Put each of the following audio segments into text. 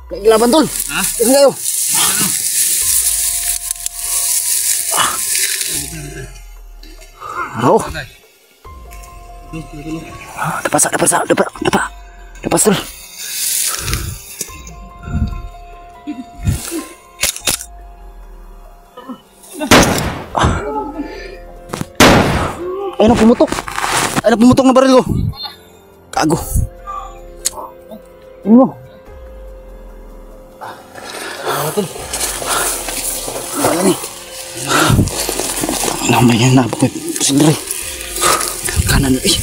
Nailaban tol. Ha? Tingnan kayo. Araw. Dapat tol. Ayun ang pumutok. Ayun ang pumutok na baril ko. Kago. Ano mo? Ayan eh. Ang naman yan na. Pusin rin. Kanan eh.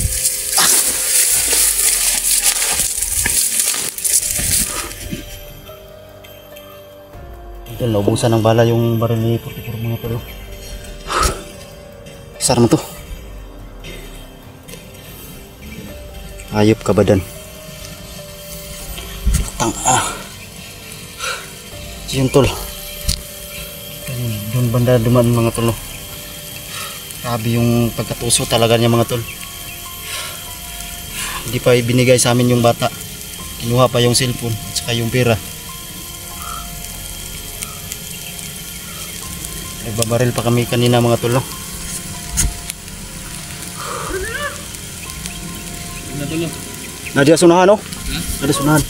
Ito, naubusan ng bala yung baril ni 44 mga palo. Sar mo to. Ayop ka badan. Yun tol. Doon banda dumaan mga tol. Grabe yung pagkatuso talaga niya mga tol. Hindi pa ibinigay sa amin yung bata. Kinuha pa yung cellphone at saka yung pera. Nagbabaril pa kami kanina mga tol. Nadia sunahan oh. Ada sunahan.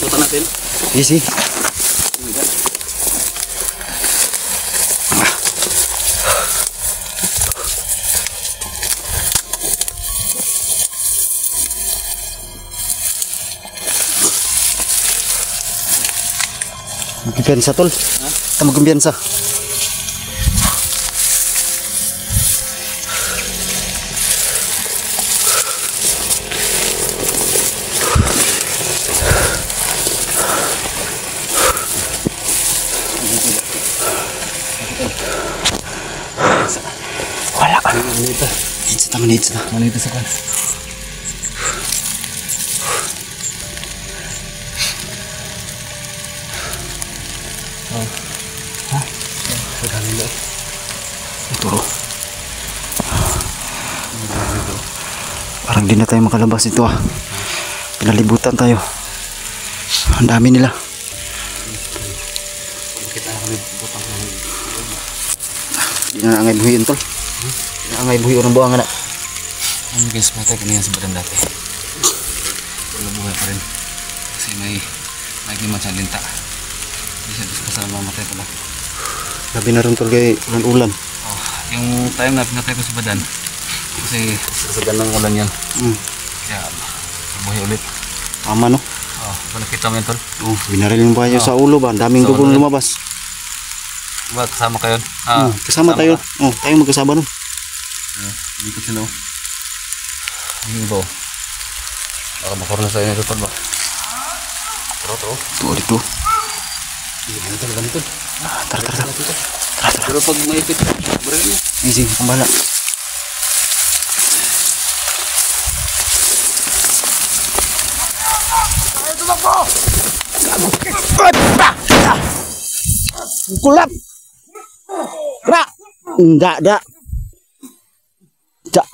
Tutup natin. Isi. Magkumpiyansa tol. Kita magkumpiyansa. Wala ka. Manit sa. Manit sa kan. Parang di na tayo makalabas ito ah. Pinalibutan tayo. Ang dami nila. Di na angay buhiin tol. Di na angay buhi orang buang anak. Ano guys, patay kanina sa badan dati. Wala buhay pa rin. Kasi may macam linta. Bisa kasama mamatay pala. Labi na rin tol kay ulan-ulan. Oh, yung time na pinatay ko sa badan. Kasi sa gandang ulan yan. Kaya buhay ulit. Tama no? Oh, nakita mo yan tol? Oh, binaril yung bayo sa ulo ba? Daming dugo lumabas. Diba kasama kayo? Kasama tayo. Oh, tayo magkasama nun. Hindi ko sila. Hindi ba? Baka makorna sa inyo tol ba? Tro. Dito. Hindi talaga nito. Tara. Pero pag maipit, baril niya. Easy, kambala. Kulap. Kera. Enggak ada. Cak.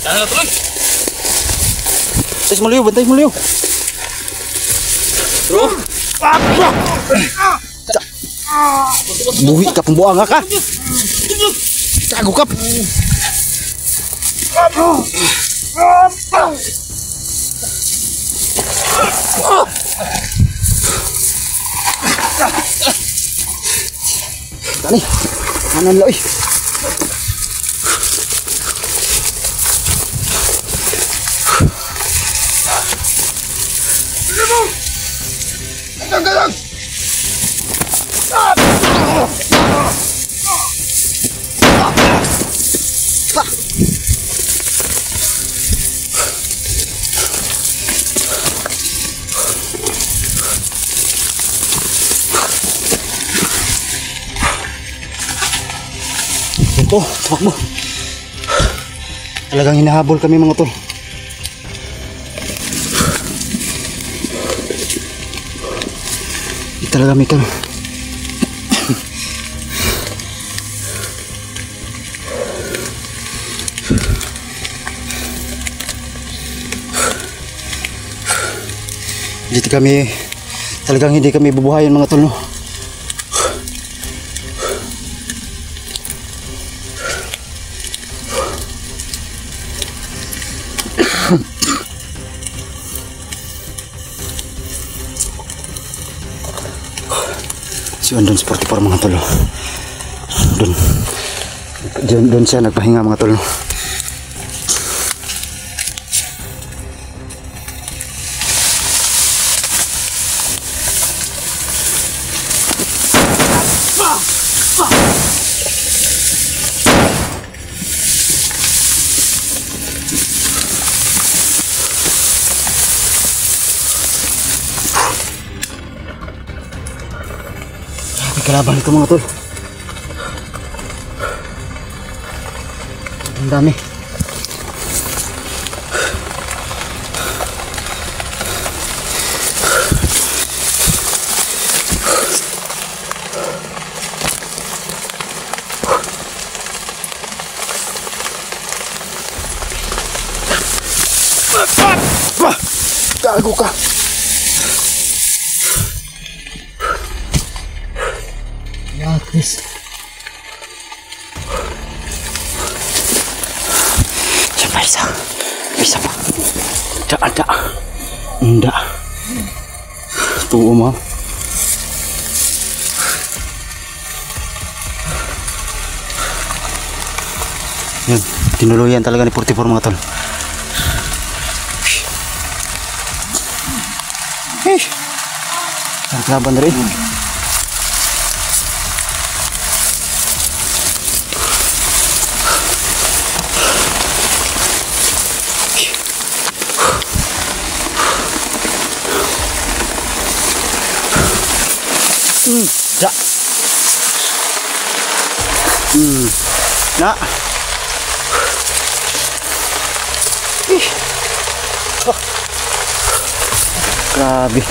Jangan tuloy. Bantay mo liyo. Bro. Buhi ka pembuang ka. Cago kap. Tani, kanan lo. Ito, takbo. Talagang hinahabol kami mga tol. talaga may tol. Dito kami, talagang hindi kami bubuhayin mga tol, no? Si Andon sa 44 mga tol, oh. Doon siya nagpahinga mga tol, no? Kalaban ito mga tol. Ang dami. Gago ka. Yakis. Siapa isa? Isa pa. Ada. Enggak. Tuh mah. Yan, tinuluyan talaga ni 44 mga tol. Ang laban rin. Ja. Na. Oh. Grabe.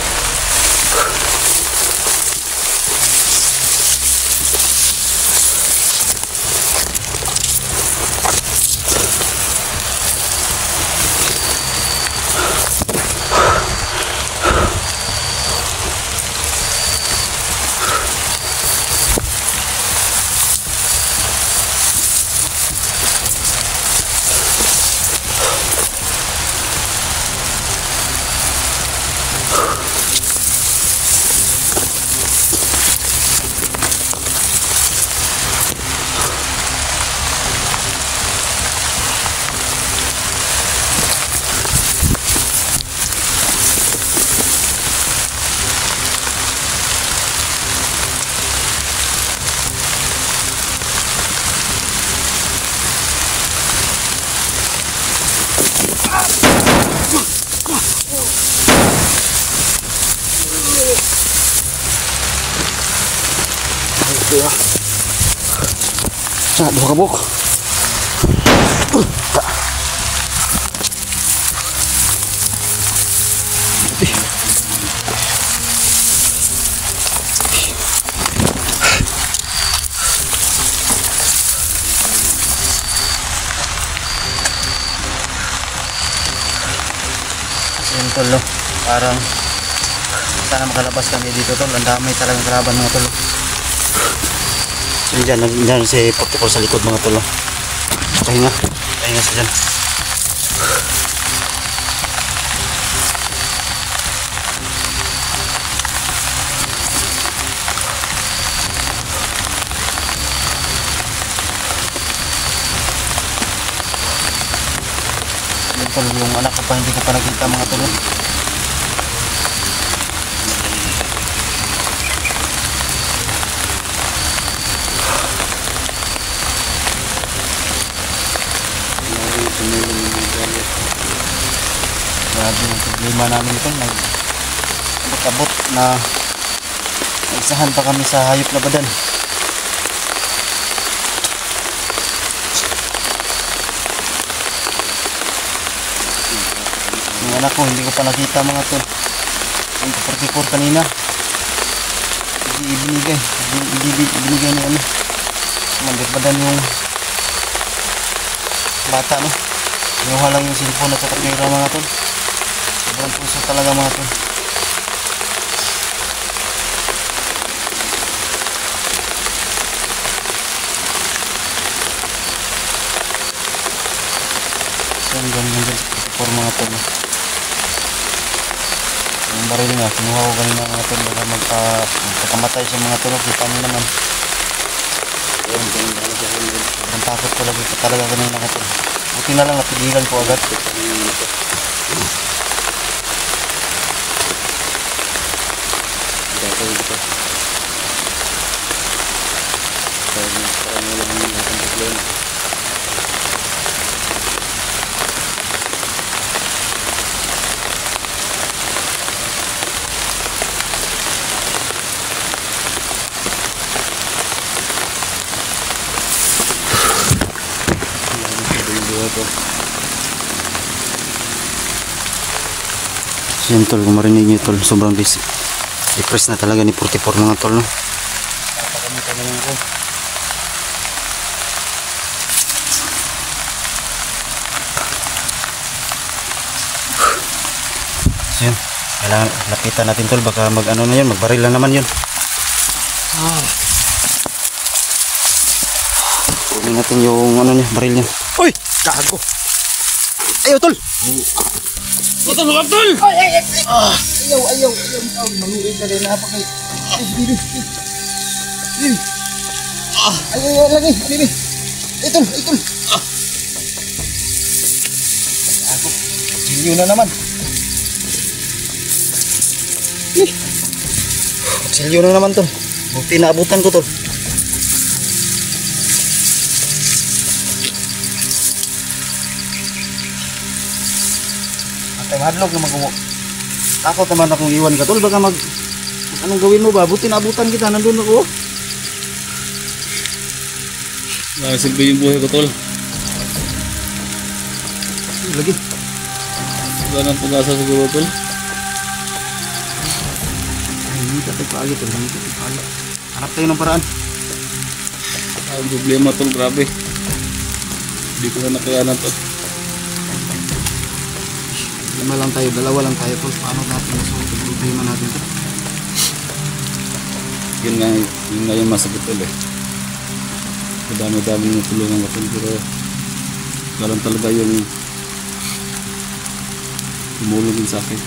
Sa dua kabuk. Yan tol, parang sana makalabas kami dito tol. Ang dami talagang kalaban mga tol. Diyan si 44 sa likod mga tol. Pahinga sa dyan. Tol, yung anak ko pa hindi ko pa nakita mga tol. Grabe yung problema namin ito. Nag-abot na naisahan pa kami sa hayop na badan. Yung anak ko hindi ko pa nakita mga tol. Yung 44 kanina. ibinigay ni ano. Commander Badan yung bata, no? Kinuha lang yung cellphone at saka pera, mga tol. Sobrang puso talaga, mga tol. So, ganyan for mga tol. Yung baril nga, kinuha ko kanina, mga tol. Baka magkakamatay siya, mga tol. Kita mo naman. Sobrang takot talaga kanina, mga tol. Buti na lang napigilan ko agad. So yun tol, kung marinig nyo tol, sobrang depressed na talaga ni 44 mga tol, no? Napakamita na lang ako. So yun, kailangan lapitan natin tol, baka mag ano na yun, magbaril na naman yun. Kunin natin yung ano niya, baril niya. Uy! Gago! Ayaw tol! Tol, luwag tol! Ayaw. Maluin ka rin. Napakay. Ayaw lagi. Dili. Itol. Ako. Silyo na naman. Silyo na naman tol. Buti naabutan ko tol. Hadlok naman ko. Takot naman akong iwan ka tol, baka anong gawin mo ba? Buti naabutan kita, nandun ako. Nakasilbi yung buhay ko tol. Lagi. Wala nang pag-asa siguro tol. Hindi ka tayo paagi tol, hanap tayo ng paraan. Ang problema tol, grabe. Hindi ko na nakayanan tol. Lima lang tayo, dalawa lang tayo tol. Paano natin masulot ang problema natin tol? Yun nga yung masagot tol eh. Madami-dami ng tulungan ko tol, pero galang talaga yung tumulong din sa akin.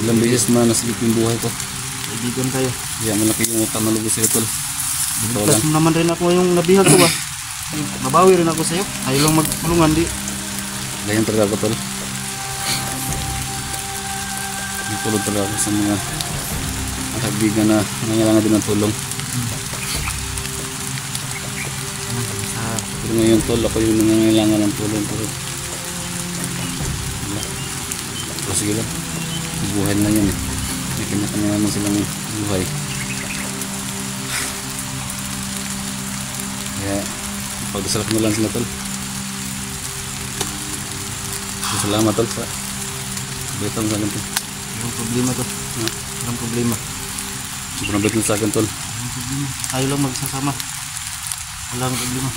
Ilang beses na nasigit yung buhay ko. Kaibigan tayo. Kaya malaki yung utang na lubos sa'yo tol. Plus mo naman rin ako yung nabihag ko ba? Mabawi rin ako sa'yo. Tayo lang magtulungan di. Ganyan talaga ko tol. Tulong talaga ako sa mga kaibigan na nangailangan din ng tulong. Pero ngayon tol, ako yung nangailangan ng tulong. Pero sige lang, buhay na yan eh. May kanya-kanya naman silang buhay. Kaya pagdasalap mo lang sila tol. Salamat tol sa betong sa ganito. Walang problema to. Walang problema. Sobrang bait sa akin tol. Walang problema. Tayo lang magsasama. Walang problema.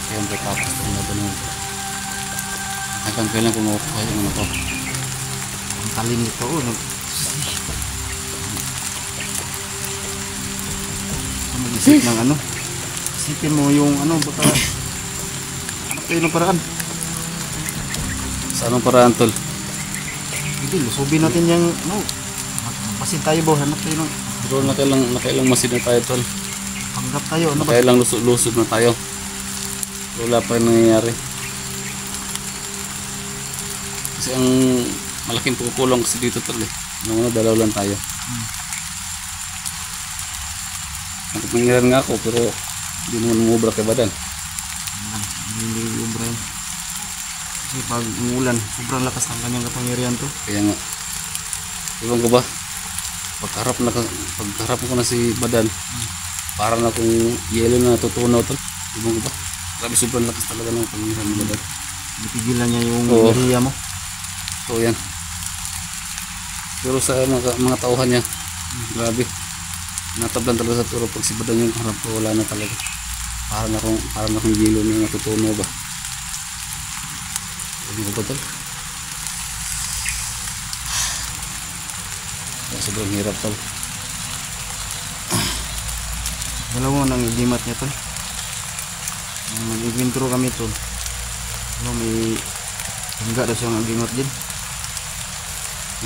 Siyempre tapos na ganun. Hanggang kailan kung makukuha yung ano ko. Ang talim nito. Mag-isip ng ano. Isipin mo yung ano. Baka hanap tayo ng paraan. Sa anong paraan tol? Hindi, lusubin natin yung ano. Magpasin tayo ba? Hanap tayo ng Pero nakailang masin na tayo tol. panggap tayo. Ano ba? Nakailang lusod na tayo. Wala pa yung nangyayari. Kasi ang malaking pukulong kasi dito tol eh. Nung una dalaw lang tayo. Nakapangyaran nga ako pero hindi naman umubra kay Badan. Hindi ubra yan. Kasi pag umulan, sobrang lakas ng kanyang kapangyarihan to. Kaya nga, iwan ko ba, pagharap ko na si Badan, para na kung yelo na natutunaw tol. Iwan ko ba, grabe sobrang lakas talaga ng pangyarihan ni Badan. Napigilan niya yung Oo. enerhiya mo. So yan. Pero sa mga tauhan niya, grabe. Natablan talaga sa turo. Pag sibadan yung harap ko, wala na talaga. Parang akong gilo na natutuno ba. Hindi ko ba tol? Sobrang hirap tol. Dalawa nang igimat niya tol. Mag-intro kami tol. May hangga daw siyang agimat din.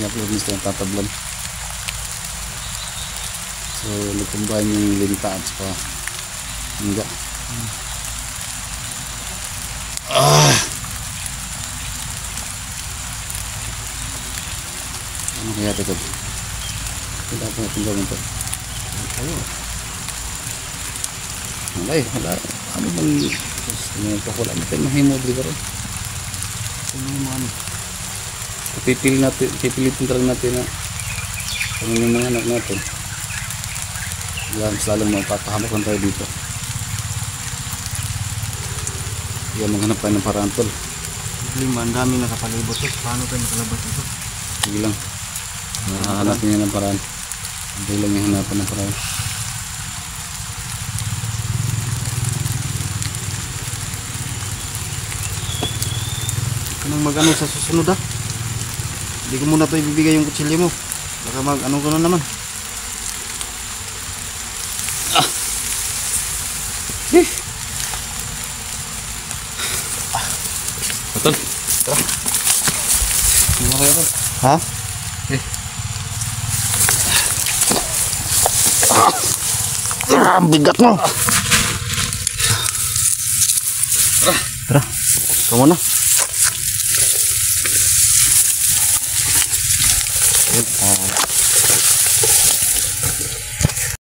I-upload nito yung tatablan. So nagcombine yung linta at saka hangga. Ano kaya ito? Tidak apa tinggal untuk ayo wala ano bang may pakula natin mahimo di ba rin pipilitin talaga natin na kung yung mga anak natin selalu magpapahamak tayo dito yan maghanap tayo ng paraan tol. Ang dami nakapalibot tol. Paano tayo nakalabas ito? Sige lang hanapin niya ng paraan. Hindi lang yung hanapan ng paraan. Kanang mag-ano sa susunod ah. Hindi ko muna ito ibibigay yung kutsilyo mo. Baka mag-ano ko na naman. Betul? Tara. Gimana kaya tol? Ha? Ang bigat mo. Tara. Ikaw muna. Ayun.